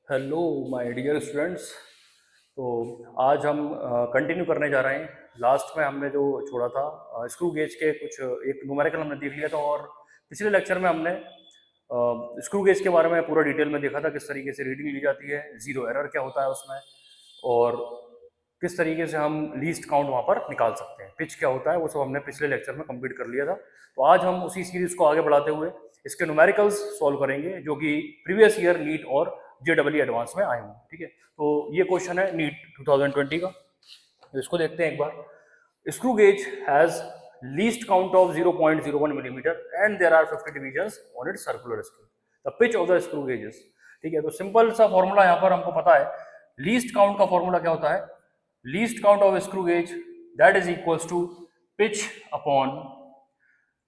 Hello my dear students. तो आज हम कंटिन्यू करने जा रहे हैं। लास्ट में हमने जो छोड़ा था स्क्रू गेज के कुछ एक न्यूमेरिकल हमने देख लिया था, और पिछले लेक्चर में हमने स्क्रू गेज के बारे में पूरा डिटेल में देखा था, किस तरीके से रीडिंग ली जाती है, जीरो एरर क्या होता है उसमें, और किस तरीके से हम लीस्ट काउंट वहाँ पर निकाल सकते हैं, पिच क्या होता है, वो सब हमने पिछले लेक्चर में कंप्लीट कर लिया था। तो आज हम उसी सीरीज को आगे बढ़ाते हुए इसके न्यूमेरिकल्स सॉल्व करेंगे, जो कि प्रीवियस ईयर नीट और JEE एडवांस में आए हुए हैं। ठीक है, तो ये क्वेश्चन है नीट 2020 का। तो इसको देखते हैं एक बार। Screw gauge has least count of 0.01 millimetre and there are 50 divisions on its circular scale. The pitch of the screw gauges. ठीक है, तो सिंपल सा फॉर्मूला यहाँ पर हमको पता है। लीस्ट काउंट का फॉर्मूला क्या होता है? Least count of screw gauge that is equals to pitch upon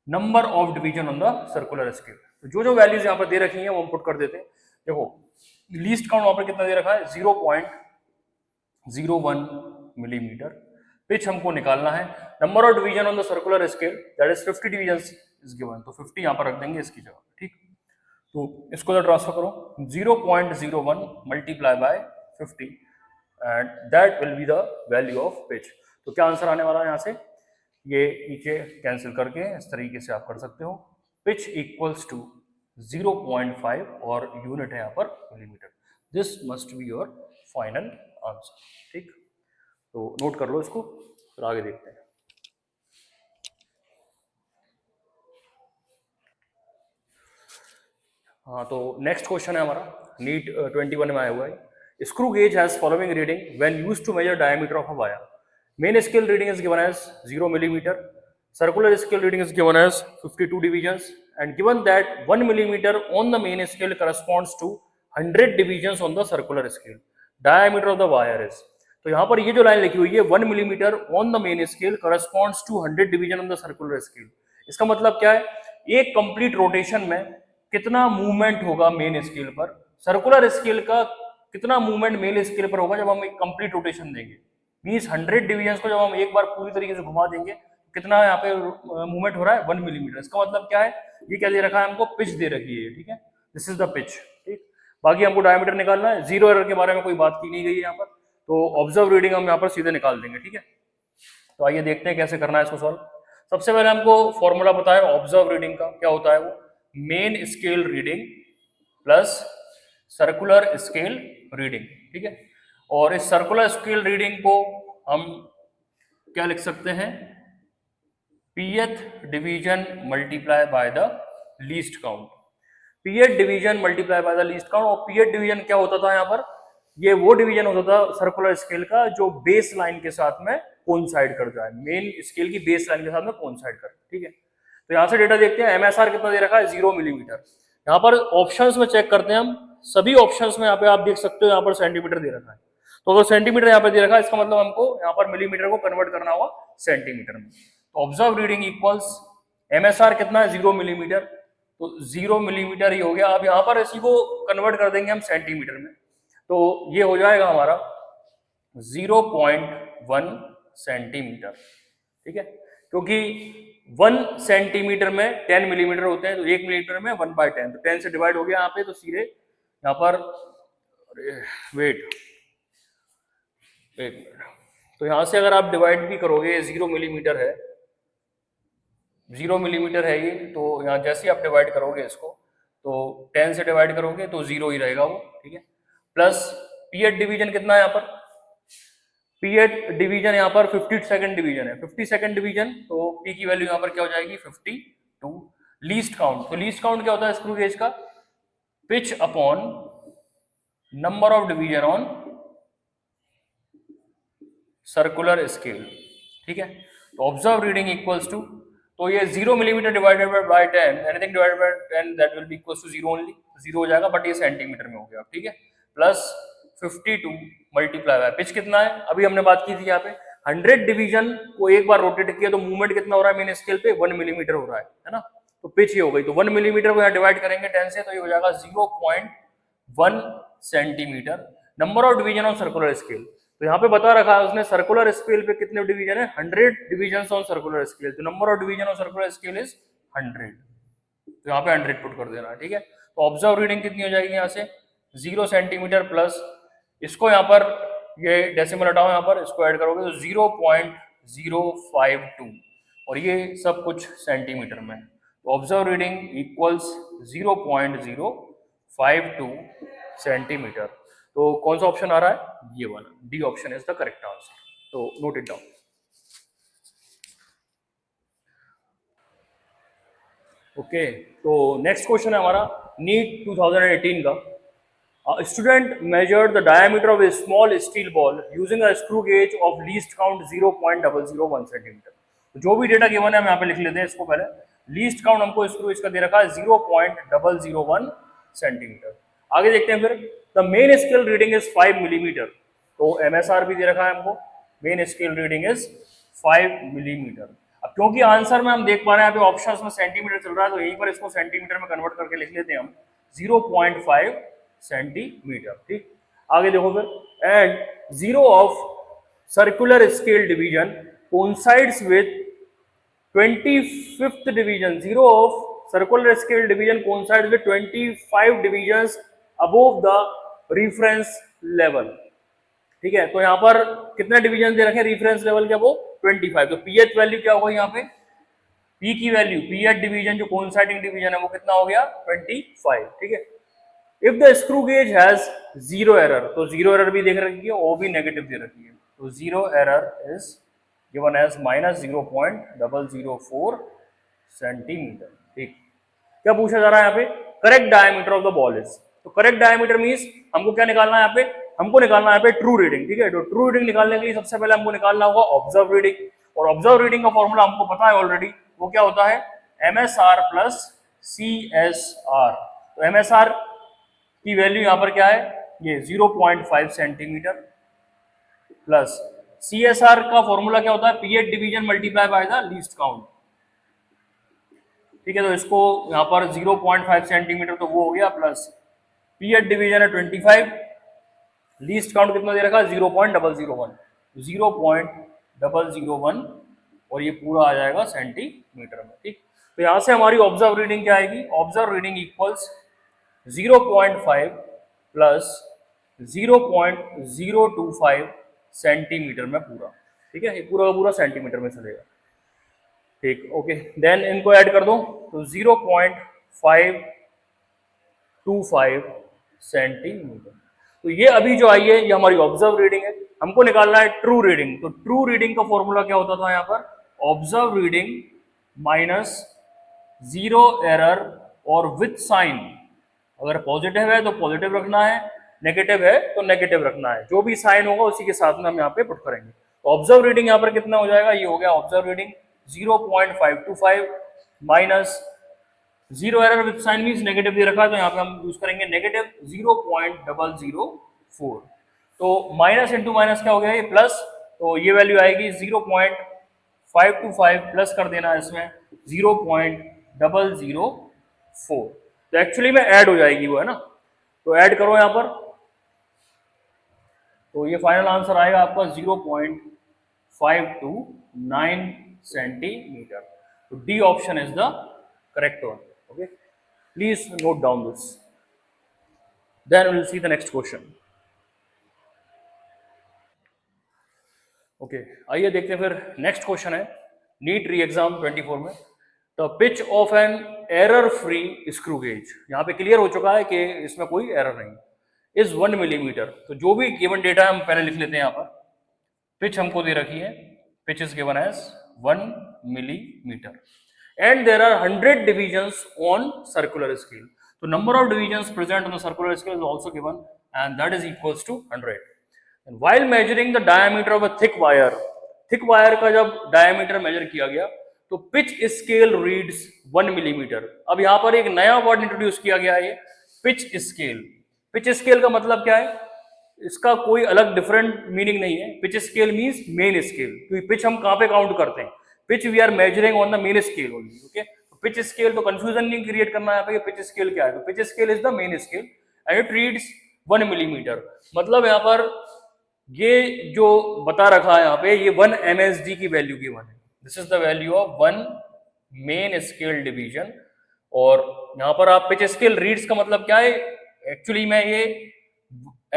number of division on the circular scale. तो जो जो वैल्यूज यहाँ पर दे रखी हैं वो हम पुट कर देते हैं। देखो, लीस्ट काउंट वहां पर कितना दे रखा है? 0.01 मिलीमीटर। पिच हमको निकालना है। Number of division on the circular scale that is 50 division is given, तो 50 यहाँ पर रख देंगे इसकी जगह। ठीक, तो इसको तो ट्रांसफर करो, 0.01 multiply by 50 and that will be the value of pitch. तो क्या आंसर आने वाला है यहाँ से? ये नीचे कैंसिल करके इस तरीके से आप कर सकते हो। पिच इक्वल्स टू 0.5 और यूनिट है यहाँ पर millimetre. This must be your final answer. ठीक, तो नोट कर लो इसको, फिर आगे देखते हैं। हाँ, तो नेक्स्ट क्वेश्चन है हमारा नीट 21 में आया हुआ है। Screw gauge has following reading when used to measure diameter of a wire. Main scale reading is given as 0 millimeter. Circular scale reading is given as 52 divisions, and given that 1 millimeter on the main scale corresponds to 100 divisions on the circular scale. Diameter of the wire is, तो यहाँ पर ये जो line लिखी हुई है 1 millimeter on the main scale corresponds to 100 division on the circular scale, इसका मतलब क्या है? एक कंप्लीट रोटेशन में कितना मूवमेंट होगा मेन स्केल पर, सर्कुलर स्केल का कितना मूवमेंट मेन स्केल पर होगा जब हम एक कंप्लीट रोटेशन देंगे। मीन्स 100 डिविजन्स को जब हम एक बार पूरी तरीके से घुमा देंगे, कितना यहाँ पे मूवमेंट हो रहा है? 1 मिलीमीटर। इसका मतलब क्या है? ये क्या दे रखा है हमको? पिच दे रखी है। ठीक है, दिस इज द पिच। ठीक, बाकी हमको डायमीटर निकालना है। जीरो एरर के बारे में कोई बात की नहीं गई है यहाँ पर, तो ऑब्जर्व रीडिंग हम यहाँ पर सीधे निकाल देंगे। ठीक है, तो आइए देखते हैं कैसे करना है इसको सॉल्व। सबसे पहले हमको फॉर्मूला पता है ऑब्जर्व रीडिंग का। क्या होता है वो? Main scale reading plus circular scale reading. ठीक है, और इस सर्कुलर स्केल रीडिंग को हम क्या लिख सकते हैं? pth division multiply by the least count. pth division multiply by the least count. और pth डिवीजन क्या होता था यहाँ पर? ये वो डिवीजन होता था सर्कुलर स्केल का जो बेस लाइन के साथ में कोइंसाइड कर जाए, मेन स्केल की बेस लाइन के साथ में कोइंसाइड कर। ठीक है, तो यहाँ से डेटा देखते हैं। MSR कितना दे रखा है? 0 मिलीमीटर। यहाँ पर ऑप्शंस में चेक करते हैं हम, सभी ऑप्शंस में यहाँ पे आप देख सकते हो यहाँ पर सेंटीमीटर दे रखा है। तो अगर सेंटीमीटर यहाँ पे दे रखा है, इसका मतलब हमको यहाँ पर मिलीमीटर को कन्वर्ट करना होगा सेंटीमीटर में। तो ऑब्जर्व रीडिंग इक्वल्स MSR कितना है? 0 मिलीमीटर, तो 0 मिलीमीटर ही हो गया। अब यहाँ पर इसी को कन्वर्ट कर देंगे हम सेंटीमीटर में, तो ये हो जाएगा हमारा 0.1 सेंटीमीटर। ठीक है, क्योंकि 1 सेंटीमीटर में 10 मिलीमीटर होते हैं, तो 1 मिलीमीटर में 1/10, तो 10 से डिवाइड हो गया यहाँ पे, तो सीधे यहाँ पर वेट एक मिनट, तो यहां से अगर आप डिवाइड भी करोगे, 0 मिलीमीटर है, 0 मिलीमीटर है ये, तो यहाँ जैसे ही आप डिवाइड करोगे इसको, तो 10 से डिवाइड करोगे तो 0 ही रहेगा वो। ठीक है, प्लस pth डिवीजन कितना है यहाँ पर? pth डिवीजन यहाँ पर 52nd डिवीजन है, 52nd डिवीजन, तो p की वैल्यू यहाँ पर क्या हो जाएगी? 52। लीस्ट काउंट, तो लीस्ट काउंट क्या होता है स्क्रू गेज का? Pitch upon number of division on circular scale. ठीक है, तो ऑब्जर्व रीडिंग इक्वल्स टू, तो ये 0 millimetre divided by 10, anything divided by 10 that will be equals to 0 only, 0 हो जाएगा, बट ये सेंटीमीटर में हो गया। ठीक है, प्लस 52 मल्टीप्लाई बाय पिच कितना है? अभी हमने बात की थी यहाँ पे 100 डिवीजन को एक बार रोटेट किया तो मूवमेंट कितना हो रहा है मेन स्केल पे? 1 मिलीमीटर हो रहा है ना, तो पिच ये हो गई। तो 1 मिलीमीटर को यहाँ डिवाइड करेंगे 10 से, तो ये हो जाएगा 0.1 centimetre. Number of division on circular scale, तो यहाँ पे बता रखा है उसने सर्कुलर स्केल पे कितने डिवीजन है? 100 डिवीजन ऑन सर्कुलर स्केल, तो number of division on circular scale is 100, तो यहाँ पे 100 पुट कर देना। ठीक है, तो ऑब्जर्व रीडिंग कितनी हो जाएगी यहाँ से? 0 सेंटीमीटर प्लस इसको यहाँ पर ये डेसिमल हटाओ, यहाँ पर इसको ऐड करोगे तो 0.052 और ये सब कुछ सेंटीमीटर में। तो ऑब्जर्व रीडिंग इक्वल्स 0.052 सेंटीमीटर। तो कौन सा ऑप्शन आ रहा है? ये वाला, D option is the correct answer. तो नोट इट डाउन। ओके, तो नेक्स्ट क्वेश्चन है हमारा नीट 2018 का। Student measured the diameter of a small steel ball using a screw gauge of least count 0.001 centimetre. तो जो भी डेटा गिवन है हम यहाँ पे लिख लेते हैं इसको पहले। लीस्ट काउंट हमको स्क्रू इसका दे रखा है 0.001 सेंटीमीटर। आगे देखते हैं फिर, the main scale reading is 5 millimetre. तो MSR भी दे रखा है हमको, main scale reading is 5 millimetre. अब क्योंकि आंसर में हम देख पा रहे हैं यहाँ पे ऑप्शंस में सेंटीमीटर चल रहा है, तो यहीं पर इसको सेंटीमीटर में कन्वर्ट करके लिख लेते हैं हम 0.5 सेंटीमीटर। ठीक, आगे देखो फिर, and zero of circular scale division coincides with 25th division. Zero of circular scale division coincides with 25 divisions above the reference level. ठीक है, तो यहाँ पर कितने डिवीजन दे रखे रेफरेंस लेवल के? वो 25। तो पीएच वैल्यू क्या होगा यहाँ पे? पी की वैल्यू, पीएच डिवीजन जो कोइंसाइडिंग डिवीजन है वो कितना हो गया? 25। ठीक है, if the screw gauge has zero error, तो जीरो एरर भी देख रखी है, वो भी नेगेटिव दे रखी है। तो zero error is given as -0.004 centimetre. ठीक, क्या पूछा जा रहा है यहाँ पे? Correct diameter of the ball is. तो करेक्ट डायमीटर मीन्स हमको क्या निकालना है यहाँ पे? हमको निकालना है यहाँ पे ट्रू रीडिंग। ठीक है, तो ट्रू रीडिंग निकालने के लिए सबसे पहले हमको निकालना होगा ऑब्जर्व रीडिंग, और ऑब्जर्व रीडिंग का फॉर्मूला हमको पता है ऑलरेडी, वो क्या होता है? MSR plus CSR। तो MSR की वैल्यू यहाँ पर क्या है? ये 0.5 सेंटीमीटर प्लस CSR का फॉर्मूला क्या होता है? PH division multiply by the least count. ठीक है, तो इसको यहाँ पर 0.5 सेंटीमीटर तो वो हो गया, प्लस पीएच डिवीजन है 25, लीस्ट काउंट कितना दे रखा? 0.001, 0.001 और ये पूरा आ जाएगा सेंटीमीटर में। ठीक, तो यहाँ से हमारी ऑब्जर्व रीडिंग क्या आएगी? Observe reading equals 0.5 plus 0.025 centimetre में पूरा। ठीक है, ये पूरा का पूरा सेंटीमीटर में चलेगा। ठीक, ओके, देन इनको ऐड कर दो तो 0.525 सेंटीमीटर। तो ये अभी जो आई है ये हमारी ऑब्जर्व रीडिंग है। हमको निकालना है ट्रू रीडिंग। तो ट्रू रीडिंग का फॉर्मूला क्या होता था यहाँ पर? Observe reading minus zero error और विथ साइन। अगर पॉजिटिव है तो पॉजिटिव रखना है, नेगेटिव है तो नेगेटिव रखना है, जो भी साइन होगा उसी के साथ में हम यहाँ पे पुट करेंगे। तो ऑब्जर्व रीडिंग यहाँ पर कितना हो जाएगा? ये हो गया observe reading 0.525 minus zero error with sign means negative दे रखा है, तो यहाँ पे हम यूज करेंगे नेगेटिव 0.004। तो माइनस इंटू माइनस क्या हो गया? ये प्लस, तो ये वैल्यू आएगी 0.525 प्लस कर देना है इसमें 0.004। तो एक्चुअली में ऐड हो जाएगी वो, है ना? तो ऐड करो यहाँ पर, तो ये फाइनल आंसर आएगा आपका 0.529 सेंटीमीटर। तो D option is the correct one. Okay, please note down this, then we will see the next question. Okay, आइए देखते हैं फिर नेक्स्ट क्वेश्चन है नीट री एग्जाम 24 में। The pitch of an error free screw gauge. यहाँ पे clear हो चुका है कि इसमें कोई एरर नहीं, इज 1 मिलीमीटर। तो जो भी गिवन डेटा है हम पहले लिख लेते हैं यहाँ पर। पिच हमको दे रखी है, pitch is given as 1 millimetre and there are 100 divisions on circular scale. तो number of divisions present on the circular scale is also given and that is equals to 100। While measuring the diameter of a thick wire का जब diameter major किया गया तो pitch scale reads 1 millimetre. अब यहाँ पर एक नया वर्ड इंट्रोड्यूस किया गया है, पिच स्केल। पिच स्केल का मतलब क्या है? इसका कोई अलग डिफरेंट मीनिंग नहीं है। Pitch scale means main scale, क्योंकि पिच हम कहाँ पे काउंट करते हैं? Pitch we are measuring on the main scale only. Okay, pitch scale, तो कंफ्यूजन नहीं क्रिएट करना है यहाँ पे पिच स्केल क्या है। तो pitch scale is the main scale and it reads 1 millimetre. मतलब यहाँ पर ये जो बता रखा है यहाँ पे, ये 1 MSD की वैल्यू की 1 है। This is the value of 1 main scale division. और यहाँ पर आप पिच स्केल रीड्स का मतलब क्या है? एक्चुअली में ये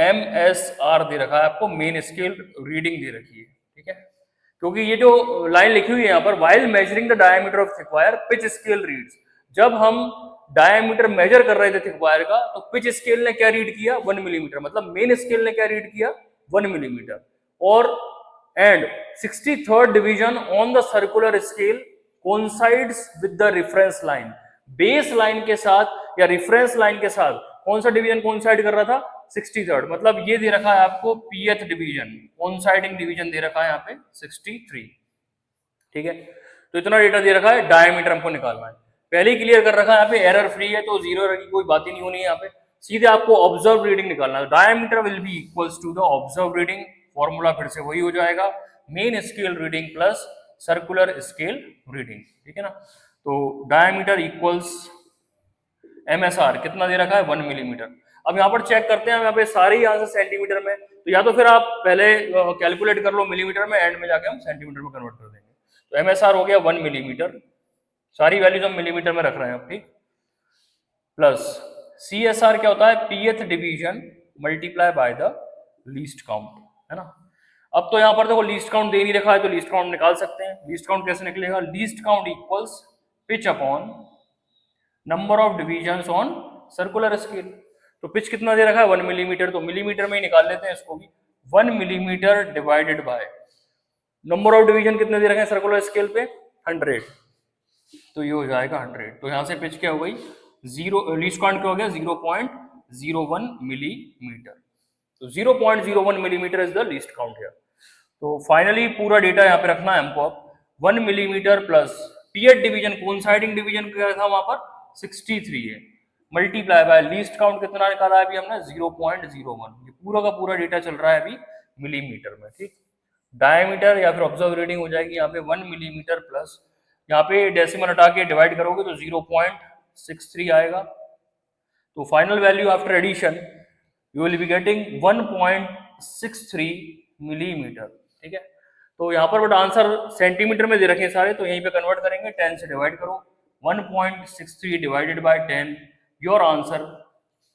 MSR दे रखा है आपको, मेन स्केल रीडिंग दे रखी है, ठीक है। क्योंकि ये जो लाइन लिखी हुई है यहाँ पर, while measuring the diameter of thick wire pitch scale reads, जब हम डायमीटर मेजर कर रहे थे थिक वायर का तो पिच स्केल ने क्या रीड किया 1 मिलीमीटर, मतलब मेन स्केल ने क्या रीड किया 1 मिलीमीटर। और and 63rd division on the circular scale coincides with the reference line, base line के साथ या रेफरेंस लाइन के साथ कौन सा डिवीजन कोइंसाइड कर रहा था 63rd, मतलब ये दे रखा है आपको पीएथ डिवीजन, कोइंसाइडिंग डिवीजन दे रखा है यहाँ पे 63, ठीक है। तो इतना डेटा दे रखा है, डायमीटर हमको निकालना है, पहले ही क्लियर कर रखा है यहाँ पे, एरर फ्री है तो जीरो एरर की कोई बात ही नहीं होनी है यहाँ पे, सीधे आपको ऑब्जर्व रीडिंग निकालना है। Diameter will be equals to the observe reading, formula फिर से वही हो जाएगा, main scale reading plus circular scale reading, ठीक है ना। तो डायमीटर इक्वल्स MSR कितना दे रखा है 1 मिलीमीटर। अब यहाँ पर चेक करते हैं, यहाँ पे सारे ही आंसर सेंटीमीटर में, तो या तो फिर आप पहले कैलकुलेट कर लो मिलीमीटर में, एंड में जाके हम सेंटीमीटर में कन्वर्ट कर देंगे। तो MSR हो गया 1 मिलीमीटर, सारी वैल्यूज हम मिलीमीटर में रख रहे हैं अब, ठीक। प्लस CSR क्या होता है, पीएथ division multiply by the least count, है ना। अब तो यहाँ पर देखो लीस्ट काउंट दे नहीं रखा है तो लीस्ट काउंट निकाल सकते हैं। लीस्ट काउंट कैसे निकलेगा, least count equals pitch upon number of divisions on circular scale. तो पिच कितना दे रखा है 1 मिलीमीटर, तो मिलीमीटर में ही निकाल लेते हैं इसको भी, 1 millimetre divided by number of division कितने दे रखे हैं सर्कुलर स्केल पे 100, तो ये हो जाएगा 100। तो यहाँ से पिच क्या हो गई, लीस्ट काउंट क्या हो गया 0.01 मिलीमीटर, तो 0.01 millimetre is the least count है। तो फाइनली पूरा डेटा यहाँ पे रखना है हमको अब 1 millimetre plus पीएथ division, coinciding division क्या था वहां पर 63 है, मल्टीप्लाई बाय लीस्ट काउंट कितना निकाला है अभी हमने 0.01, ये पूरा का पूरा डेटा चल रहा है अभी मिलीमीटर में, ठीक। डायमीटर या फिर ऑब्जर्व रीडिंग हो जाएगी यहाँ पे 1 मिलीमीटर प्लस, यहाँ पे डेसिमल हटा के डिवाइड करोगे तो 0.63 आएगा। तो final value after addition you will be getting 1.63 millimetre, ठीक है। तो यहाँ पर बट आंसर सेंटीमीटर में दे रखे हैं सारे, तो यहीं पे कन्वर्ट करेंगे, 10 से डिवाइड करो, 1.63 divided by 10, your answer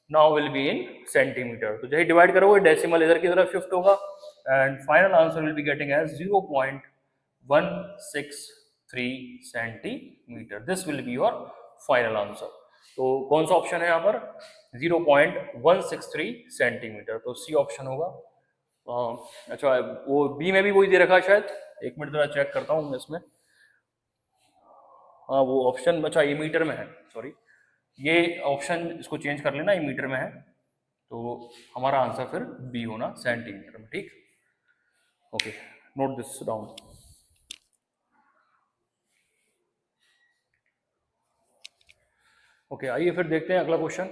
now will be in centimetre. तो जैसे डिवाइड करोगे डेसिमल इधर की तरफ शिफ्ट होगा and final answer will be getting as 0.163 centimetre, this will be your final answer. तो कौन सा ऑप्शन है यहाँ पर 0.163 सेंटीमीटर, तो सी ऑप्शन होगा। अच्छा वो बी में भी वही दे रखा है शायद, एक मिनट जरा चेक करता हूँ मैं इसमें, हाँ वो ऑप्शन, अच्छा ये मीटर में है, सॉरी ये ऑप्शन इसको चेंज कर लेना, ये मीटर में है, तो हमारा आंसर फिर बी होना सेंटीमीटर में, ठीक। Okay, note this down. Okay आइए फिर देखते हैं अगला क्वेश्चन,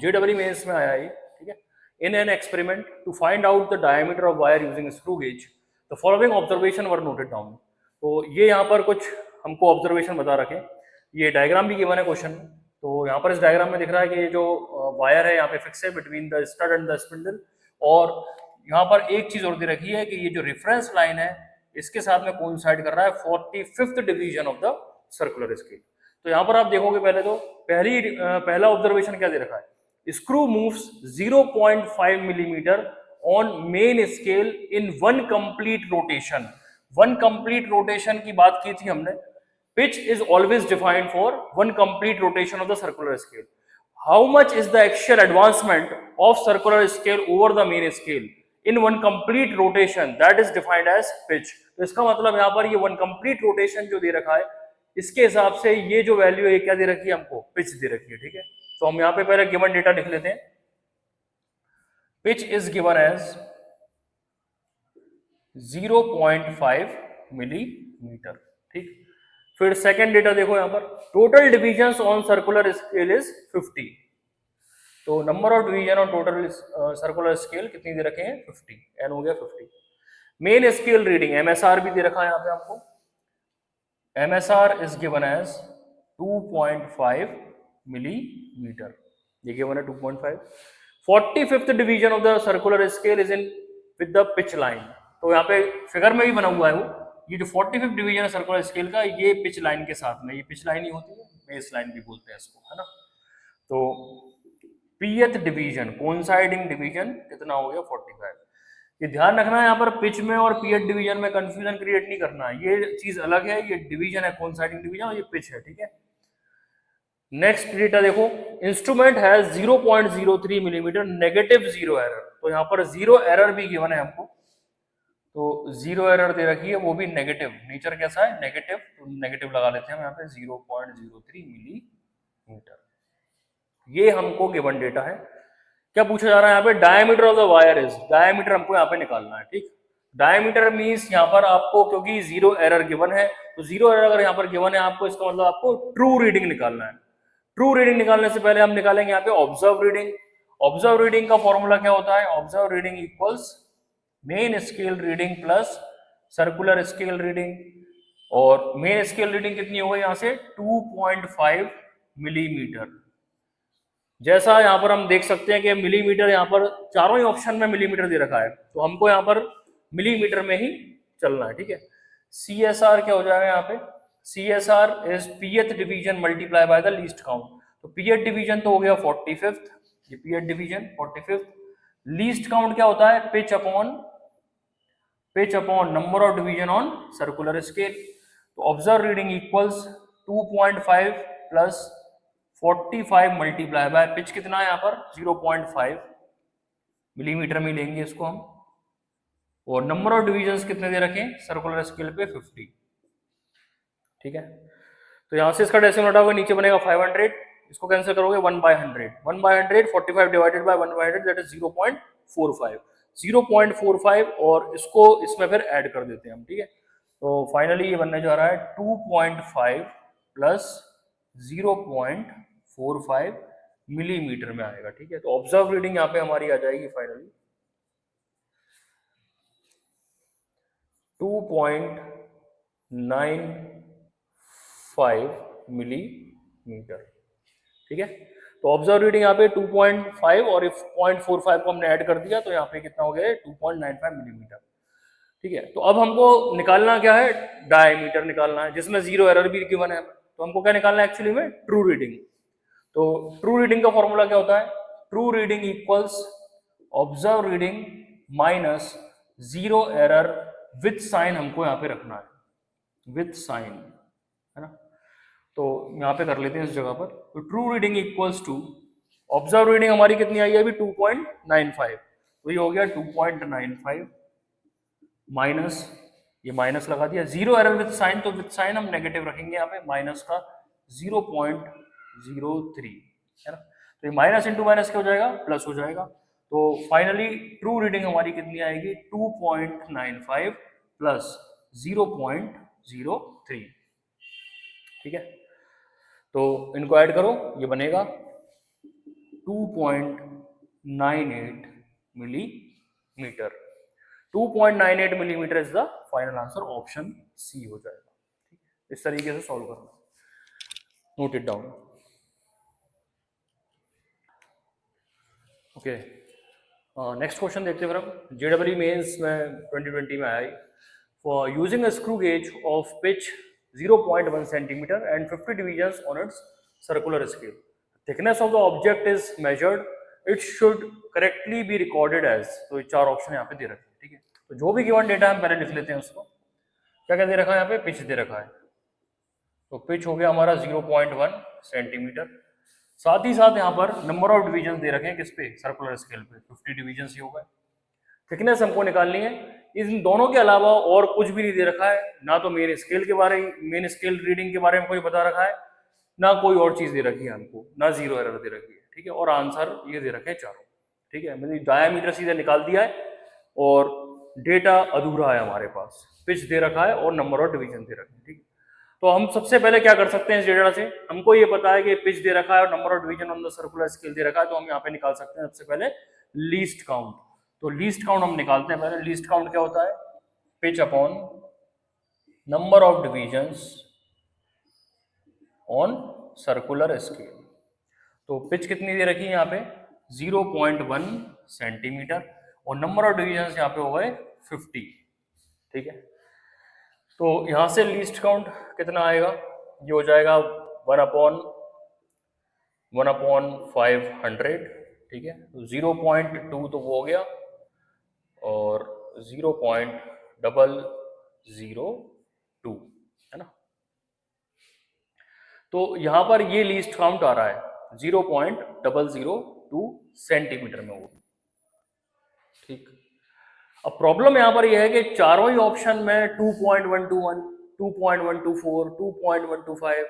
JEE मेंस में आया है, ठीक है। In an experiment to find out the diameter of wire using screw gauge the following observation were noted down. तो ये यहाँ पर कुछ हमको ऑब्जर्वेशन बता रखे, ये डायग्राम भी गिवन है क्वेश्चन में। तो यहाँ पर इस डायग्राम में दिख रहा है कि ये जो वायर है यहाँ पे फिक्स है between the stud and the spindle, और यहाँ पर एक चीज और दे रखी है कि ये जो रेफरेंस लाइन है इसके साथ में कोइंसाइड कर रहा है 45th division of the circular scale. तो यहाँ पर आप देखोगे पहले तो पहला ऑब्जर्वेशन क्या दे रखा है, screw moves 0.5 millimetre on main scale in one complete rotation. One complete rotation की बात की थी हमने, pitch is always defined for one complete rotation of the circular scale. How much is the actual advancement of circular scale over the main scale in one complete rotation, that is defined as pitch। तो इसका मतलब यहाँ पर ये one complete rotation जो दे रखा है इसके हिसाब से ये जो वैल्यू है क्या दे रखी है हमको, पिच दे रखी है, ठीक है। तो हम यहाँ पे पहले गिवन डेटा लिख लेते हैं, pitch is given as 0.5 millimetre, ठीक। फिर सेकेंड डेटा देखो यहाँ पर, total divisions on circular scale is 50। तो number of division on total circular scale कितनी दे रखे हैं 50, एन हो गया 50। मेन स्केल रीडिंग MSR भी दे रखा है यहाँ पे आपको, MSR is given as 2.5 millimeter, ये given है 2.5। 45th division of the circular scale is in with the pitch line। तो यहाँ पे फिगर में भी बना हुआ है वो, ये जो 45th डिवीजन है सर्कुलर स्केल का ये पिच लाइन के साथ में, ये पिच लाइन ही होती है, बेस लाइन भी बोलते हैं इसको, है ना। तो पीएथ डिवीजन, कोइंसाइडिंग डिवीजन कितना हो गया 45। ये ध्यान रखना है यहाँ पर पिच में और पीएथ डिवीजन में कंफ्यूजन क्रिएट नहीं करना है, ये चीज अलग है, ये डिवीजन है कोइंसाइडिंग डिवीजन और ये पिच है, ठीक है। नेक्स्ट डेटा देखो, instrument has 0.03 millimetre negative zero error, तो यहाँ पर जीरो एरर भी गिवन है हमको, तो जीरो एरर दे रखी है वो भी नेगेटिव, नेचर कैसा है नेगेटिव, तो नेगेटिव लगा लेते हैं हम यहाँ पे 0.03 मिलीमीटर, ये हमको गिवन डेटा है। क्या पूछा जा रहा है यहाँ पे, diameter of the wire is, diameter हमको यहाँ पे निकालना है, ठीक। डायमीटर मींस यहाँ पर आपको, क्योंकि जीरो एरर गिवन है, तो जीरो एरर अगर यहाँ पर गिवन है आपको, इसका मतलब आपको ट्रू रीडिंग निकालना है। ट्रू रीडिंग निकालने से पहले हम निकालेंगे यहाँ पे ऑब्जर्व रीडिंग। ऑब्जर्व रीडिंग का फॉर्मूला क्या होता है, observe reading equals main scale reading plus circular scale reading, और मेन स्केल रीडिंग कितनी हो गई यहाँ से 2.5 मिलीमीटर। जैसा यहाँ पर हम देख सकते हैं कि मिलीमीटर यहाँ पर चारों ही ऑप्शन में मिलीमीटर दे रखा है, तो हमको यहाँ पर मिलीमीटर में ही चलना है, ठीक है। CSR क्या हो जाएगा यहाँ पे, CSR is पीएथ division multiply by the least count, तो पीएथ डिवीजन तो हो गया 45th, ये पीएथ डिवीजन 45th, लीस्ट काउंट क्या होता है pitch upon number of division on circular scale, तो observe reading equals 2.5 plus 45 multiply by pitch कितना है यहाँ पर 0.5 मिलीमीटर में लेंगे इसको हम, और नंबर ऑफ डिविजन्स कितने दे रखें सर्कुलर स्केल पे 50, ठीक है। तो यहाँ से इसका डेसिमल हटाओगे नीचे बनेगा 500, इसको कैंसिल करोगे 1/100, 1/100 45 डिवाइडेड बाय 1/100 दैट इज 0.45, 0.45 और इसको इसमें फिर ऐड कर देते हैं हम, ठीक है। तो फाइनली ये बनने जा रहा है 2.5 प्लस 0.45 मिलीमीटर में आएगा, ठीक है। तो ऑब्जर्व रीडिंग यहाँ पे हमारी आ जाएगी फाइनली 2.95 मिलीमीटर, ठीक है। तो ऑब्जर्व रीडिंग यहाँ पे 2.5 और इफ 0.45 को हमने ऐड कर दिया तो यहाँ पे कितना हो गया 2.95 मिलीमीटर, ठीक है। तो अब हमको निकालना क्या है, डायमीटर निकालना है, जिसमें जीरो एरर भी गिवन है, तो हमको क्या निकालना है एक्चुअली में ट्रू रीडिंग। तो ट्रू रीडिंग का फॉर्मूला क्या होता है, true reading equals observe reading minus zero error with sign, हमको यहाँ पे रखना है विथ साइन, है ना। तो यहाँ पे कर लेते हैं इस जगह पर, तो true reading equals to observe reading हमारी कितनी आई है अभी 2.95, तो ये हो गया 2.95 माइनस, ये माइनस लगा दिया, जीरो एरर विथ साइन, तो विथ साइन हम नेगेटिव रखेंगे यहाँ पे, माइनस का 0.03, है ना। तो ये माइनस इंटू माइनस क्या हो जाएगा प्लस हो जाएगा, तो फाइनली ट्रू रीडिंग हमारी कितनी आएगी 2.95 प्लस 0.03, ठीक है। तो इनको ऐड करो, ये बनेगा 2.98 millimetre, 2.98 millimetre is the final answer, option C हो जाएगा। इस तरीके से सॉल्व करना, note it down. Okay, next question देखते हैं फिर हम। जेडब्ल्यू मेंस में 2020 में आया, for using a screw gauge of pitch 0.1 centimetre and 50 divisions on its circular scale, thickness of the object is measured, it should correctly be recorded as, तो ये चार ऑप्शन यहाँ पे दे रखे हैं, ठीक है। तो जो भी गिवन डेटा हम पहले लिख लेते हैं उसको, क्या क्या दे रखा है यहाँ पे, पिच दे रखा है, तो पिच हो गया हमारा 0.1 सेंटीमीटर, साथ ही साथ यहाँ पर नंबर ऑफ डिवीजन दे रखे हैं किस पे सर्कुलर स्केल पे 50 डिवीजन ही होगा। थिकनेस हमको निकालनी है, इन दोनों के अलावा और कुछ भी नहीं दे रखा है, ना तो मेन स्केल के बारे मेन स्केल रीडिंग के बारे में कोई बता रखा है, ना कोई और चीज दे रखी है हमको, ना जीरो एरर दे रखी है, ठीक है। और आंसर ये दे रखे हैं चारों, ठीक है। मैंने डायामीटर सीधे निकाल दिया है और डेटा अधूरा है हमारे पास, पिच दे रखा है और नंबर ऑफ डिवीजन दे रखे हैं, ठीक है। तो हम सबसे पहले क्या कर सकते हैं इस डेटा से, हमको ये पता है कि पिच दे रखा है और number of division on the circular scale दे रखा है, तो हम यहाँ पे निकाल सकते हैं सबसे पहले लीस्ट काउंट। तो लीस्ट काउंट हम निकालते हैं पहले। लीस्ट काउंट क्या होता है, pitch upon number of divisions on circular scale. तो पिच कितनी दे रखी है यहाँ पे 0.1 सेंटीमीटर और नंबर ऑफ डिवीजंस यहाँ पे हो गए 50, ठीक है। तो यहां से लीस्ट काउंट कितना आएगा, ये हो जाएगा 1/500, ठीक है। तो 0.2 तो वो हो गया और 0.002 है ना। तो यहां पर ये लीस्ट काउंट आ रहा है 0.002 सेंटीमीटर में वो, ठीक। अब प्रॉब्लम यहां पर यह है कि चारों ही ऑप्शन में 2.121, 2.124, 2.125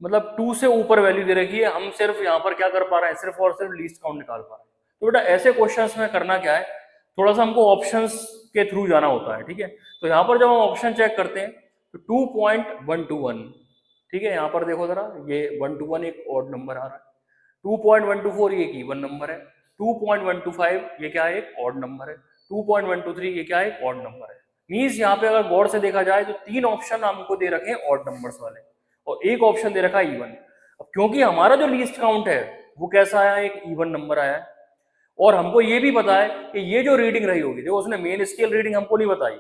मतलब 2 से ऊपर वैल्यू दे रखी है। हम सिर्फ यहाँ पर क्या कर पा रहे हैं, सिर्फ और सिर्फ लीस्ट काउंट निकाल पा रहे हैं। तो बेटा ऐसे क्वेश्चंस में करना क्या है, थोड़ा सा हमको ऑप्शंस के थ्रू जाना होता है, ठीक है। तो यहाँ पर जब हम ऑप्शन चेक करते हैं तो 2.121, ठीक है। यहाँ पर देखो जरा, ये 121 एक ऑड नंबर आ रहा है, 2.124 ये एक इवन नंबर है, 2.125 ये क्या है, एक ऑड नंबर है, 2.123 ये क्या है, एक ऑड नंबर है। मींस यहाँ पे अगर गौर से देखा जाए तो 3 ऑप्शन हमको दे रखे हैं ऑड नंबर्स वाले और एक ऑप्शन दे रखा है इवन। अब क्योंकि हमारा जो लीस्ट काउंट है वो कैसा आया, एक इवन नंबर आया है और हमको ये भी पता है कि ये जो रीडिंग रही होगी, देखो उसने मेन स्केल रीडिंग हमको नहीं बताई,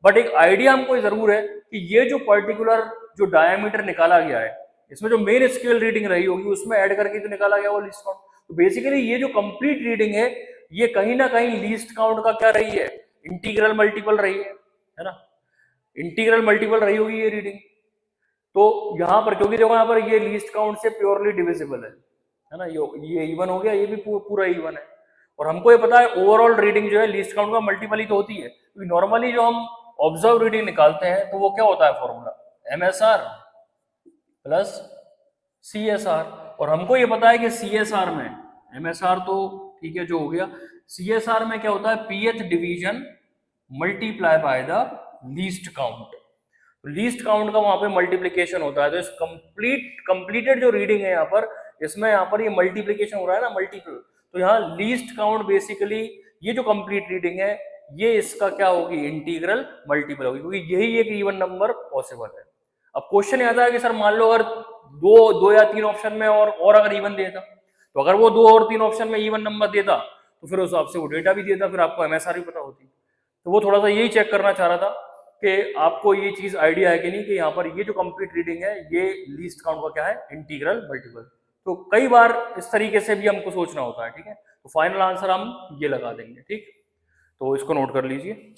बट एक आइडिया हमको जरूर है कि ये जो पर्टिकुलर जो डायमीटर निकाला गया है इसमें जो मेन स्केल रीडिंग रही होगी उसमें ऐड करके जो निकाला गया वो लीस्ट काउंट। तो बेसिकली ये जो कंप्लीट रीडिंग है ये कहीं ना कहीं लीस्ट काउंट का क्या रही है, इंटीग्रल मल्टीपल रही है ना, इंटीग्रल मल्टीपल रही होगी ये रीडिंग। तो यहाँ पर क्योंकि देखो यहाँ पर ये लीस्ट काउंट से प्योरली डिविजिबल है ना, ये इवन हो गया, ये भी पूरा इवन है और हमको ये पता है ओवरऑल रीडिंग जो है लीस्ट काउंट का मल्टीपल ही तो होती है, क्योंकि नॉर्मली जो हम ऑब्जर्व रीडिंग निकालते हैं तो वो क्या होता है फॉर्मूला, MSR प्लस CSR। और हमको ये पता है कि CSR में, MSR तो ठीक है जो हो गया, CSR में क्या होता है, pth division multiply by the least count. Least count का वहां पे मल्टीप्लीकेशन होता है। तो इस कंप्लीटेड जो रीडिंग है यहाँ पर ये मल्टीप्लीकेशन हो रहा है ना, मल्टीपल। तो यहाँ लीस्ट काउंट बेसिकली ये जो कंप्लीट रीडिंग है ये इसका क्या होगी, इंटीग्रल मल्टीपल होगी, क्योंकि यही एक इवन नंबर पॉसिबल है। अब क्वेश्चन आता है कि सर मान लो अगर दो या 3 ऑप्शन में और अगर इवन देता, तो अगर वो 2 और 3 ऑप्शन में इवन नंबर देता तो फिर उस हिसाब से वो डेटा भी देता, फिर आपको MSR भी पता होती। तो वो थोड़ा सा यही चेक करना चाह रहा था कि आपको ये चीज आइडिया है कि नहीं, कि यहाँ पर ये जो कंप्लीट रीडिंग है ये लीस्ट काउंट का क्या है, इंटीग्रल मल्टीपल। तो कई बार इस तरीके से भी हमको सोचना होता है, ठीक है। तो फाइनल आंसर हम ये लगा देंगे, ठीक। तो इसको नोट कर लीजिए।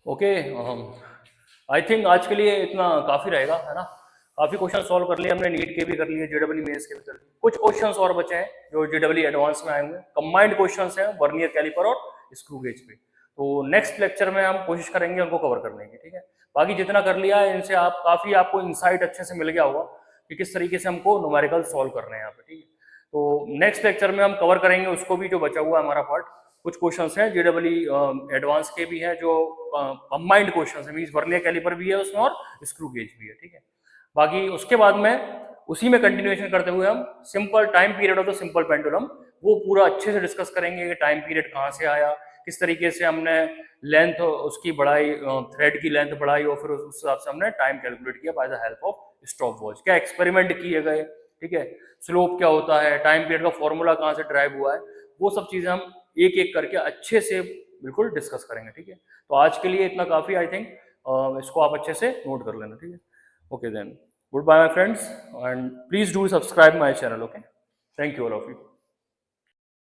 ओके, आई थिंक आज के लिए इतना काफी रहेगा, है ना। काफी क्वेश्चन सॉल्व कर लिए हमने, नीट के भी कर लिए, JEE मेंस के भी कर लिए। कुछ क्वेश्चंस और बचे हैं जो JEE एडवांस में आए हुए हैं, कंबाइंड क्वेश्चंस हैं वर्नियर कैलिपर और स्क्रू गेज पे। तो नेक्स्ट लेक्चर में हम कोशिश करेंगे उनको कवर करने की, ठीक है। बाकी जितना कर लिया है इनसे आप काफी आपको इंसाइट अच्छे से मिल गया होगा कि किस तरीके से हमको न्यूमेरिकल सॉल्व करने हैं यहाँ पे, ठीक है। तो नेक्स्ट लेक्चर में हम कवर करेंगे उसको भी, जो बचा हुआ है हमारा पार्ट। कुछ क्वेश्चंस हैं JEE एडवांस के भी हैं जो कंबाइंड क्वेश्चंस है, मींस वर्नियर कैलिपर भी है उसमें और स्क्रू गेज भी है, ठीक है। बाकी उसके बाद में उसी में कंटिन्यूएशन करते हुए हम simple time period of the simple pendulum वो पूरा अच्छे से डिस्कस करेंगे कि टाइम पीरियड कहाँ से आया, किस तरीके से हमने लेंथ उसकी बढ़ाई, थ्रेड की लेंथ बढ़ाई और फिर उस हिसाब से हमने टाइम कैलकुलेट किया by the help of stop watch, क्या एक्सपेरिमेंट किए गए, ठीक है। स्लोप क्या होता है, टाइम पीरियड का फॉर्मूला कहाँ से ड्राइव हुआ है, वो सब चीजें हम एक एक करके अच्छे से बिल्कुल डिस्कस करेंगे, ठीक है। तो आज के लिए इतना काफी, आई थिंक इसको आप अच्छे से नोट कर लेना, ठीक है। Okay then, goodbye my friends, and please do subscribe my channel, okay? Thank you all of you.